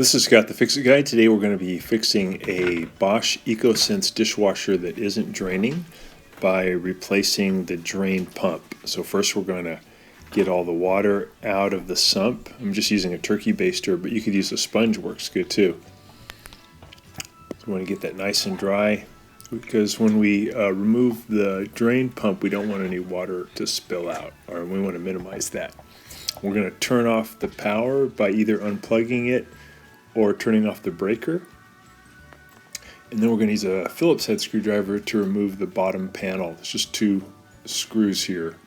This is Scott the Fix-It Guy. Today we're going to be fixing a Bosch EcoSense dishwasher that isn't draining by replacing the drain pump. So first we're going to get all the water out of the sump. I'm just using a turkey baster, but you could use a sponge, works good too. So we want to get that nice and dry because when we remove the drain pump we don't want any water to spill out, or we want to minimize that. We're going to turn off the power by either unplugging it or turning off the breaker. And then we're going to use a Phillips head screwdriver to remove the bottom panel. It's just two screws here.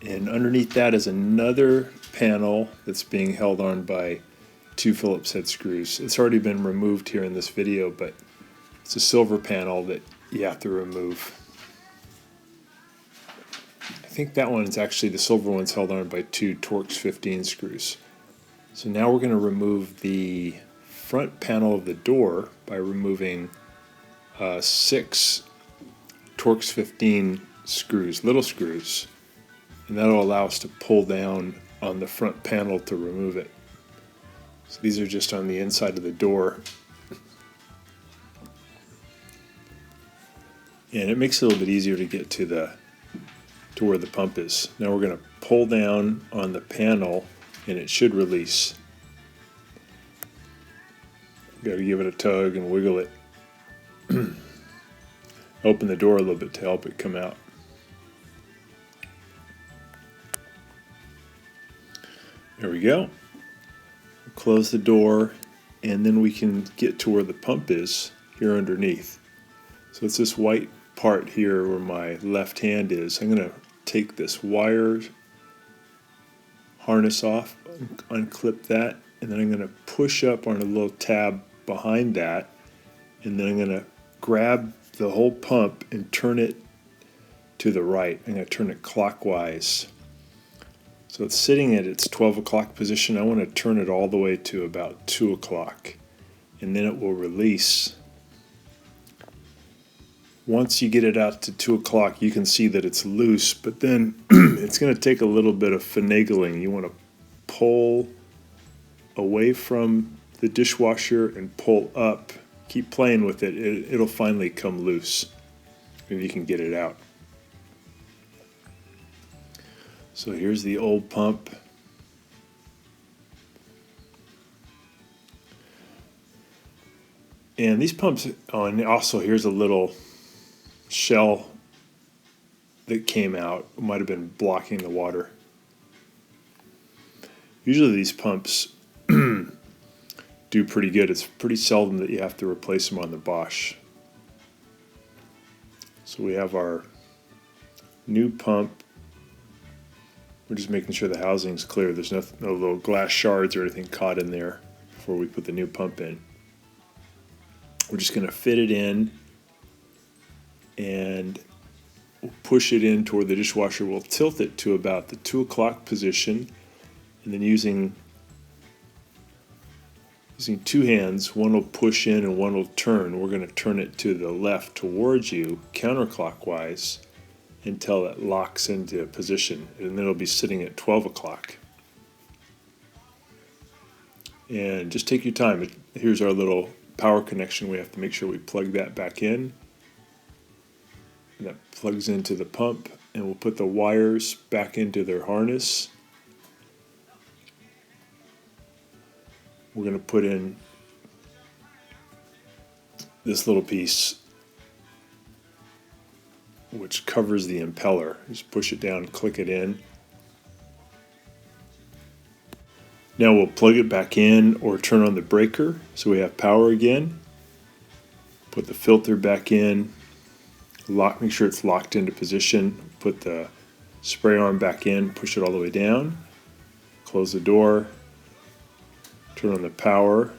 And underneath that is another panel that's being held on by two Phillips head screws. It's already been removed here in this video, but it's a silver panel that you have to remove. I think that one's actually, the silver one's held on by two Torx 15 screws. So now we're going to remove the front panel of the door by removing 6 Torx 15 screws, little screws, and that'll allow us to pull down on the front panel to remove it. So these are just on the inside of the door. And it makes it a little bit easier to get to where the pump is. Now we're going to pull down on the panel and it should release. Got to give it a tug and wiggle it. Open the door a little bit to help it come out. There we go. Close the door and then we can get to where the pump is here underneath. So it's this white part here where my left hand is. I'm going to take this wire harness off, unclip that, and then I'm going to push up on a little tab behind that, and then I'm going to grab the whole pump and turn it to the right. I'm going to turn it clockwise. So it's sitting at its 12 o'clock position. I want to turn it all the way to about 2 o'clock, and then it will release. Once you get it out to 2 o'clock, you can see that it's loose, but then it's going to take a little bit of finagling. You want to pull away from the dishwasher and pull up. Keep playing with it. It'll finally come loose, and you can get it out. So here's the old pump. And these pumps, and also here's a little shell that came out. It might have been blocking the water. Usually these pumps do pretty good. It's pretty seldom that you have to replace them on the Bosch. So we have our new pump. We're just making sure the housing's clear. There's no little glass shards or anything caught in there before we put the new pump in. We're just going to fit it in and we'll push it in toward the dishwasher. We'll tilt it to about the 2 o'clock position, and then using two hands, one will push in and one will turn. We're going to turn it to the left towards you, counterclockwise, until it locks into position, and then it'll be sitting at 12 o'clock. And just take your time. Here's our little power connection. We have to make sure we plug that back in. And that plugs into the pump, and we'll put the wires back into their harness. We're going to put in this little piece which covers the impeller. Just push it down, click it in. Now we'll plug it back in or turn on the breaker so we have power again. Put the filter back in. Make sure it's locked into position. Put the spray arm back in, push it all the way down. Close the door. Turn on the power.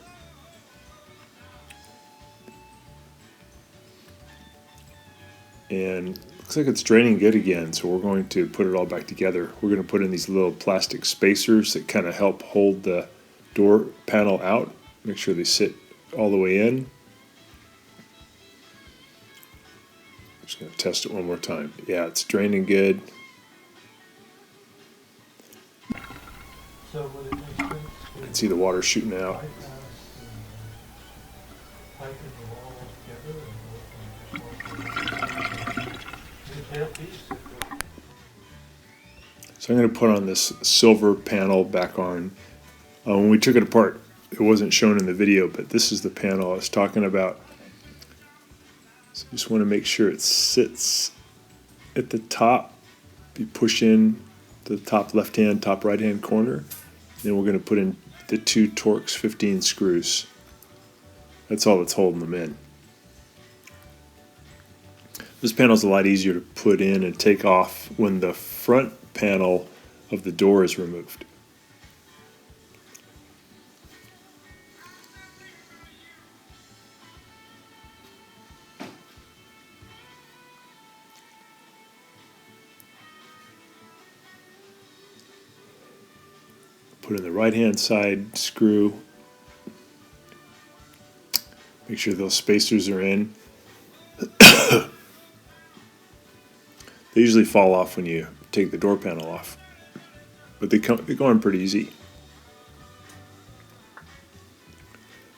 And looks like it's draining good again, so we're going to put it all back together. We're going to put in these little plastic spacers that kind of help hold the door panel out. Make sure they sit all the way in. Just going to test it one more time. Yeah, it's draining good. You can see the water shooting out. So I'm going to put on this silver panel back on. When we took it apart, it wasn't shown in the video, but this is the panel I was talking about. So just want to make sure it sits at the top. You push in the top left-hand, top right-hand corner. Then we're going to put in the 2 Torx 15 screws. That's all that's holding them in. This panel is a lot easier to put in and take off when the front panel of the door is removed. Put in the right-hand side screw. Make sure those spacers are in. They usually fall off when you take the door panel off, but they go on pretty easy.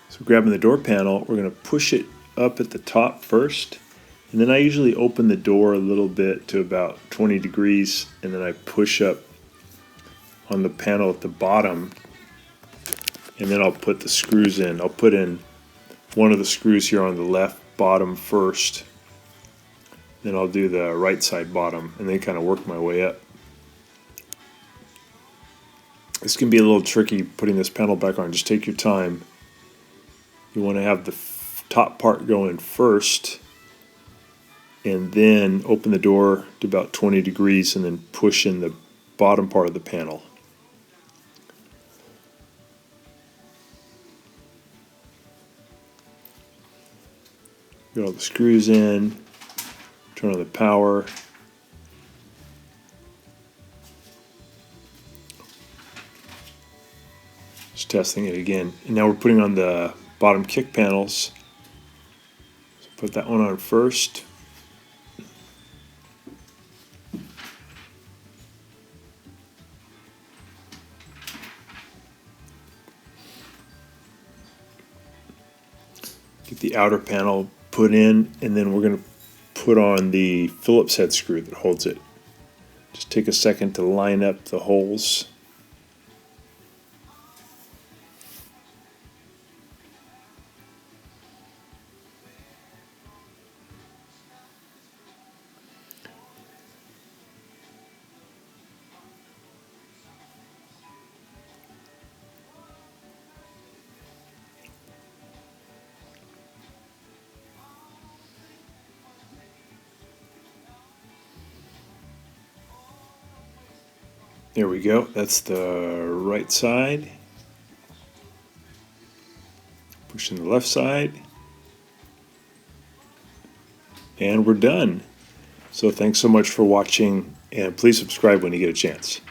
So grabbing the door panel, we're going to push it up at the top first, and then I usually open the door a little bit to about 20 degrees, and then I push up on the panel at the bottom, and then I'll put the screws in. I'll put in one of the screws here on the left bottom first, then I'll do the right side bottom, and then kind of work my way up. This can be a little tricky putting this panel back on. Just take your time. You want to have the top part go in first, and then open the door to about 20 degrees, and then push in the bottom part of the panel. Get all the screws in, turn on the power. Just testing it again. And now we're putting on the bottom kick panels. So put that one on first. Get the outer panel put in, and then we're going to put on the Phillips head screw that holds it. Just take a second to line up the holes. There we go. That's the right side. Push in the left side. And we're done. So thanks so much for watching, and please subscribe when you get a chance.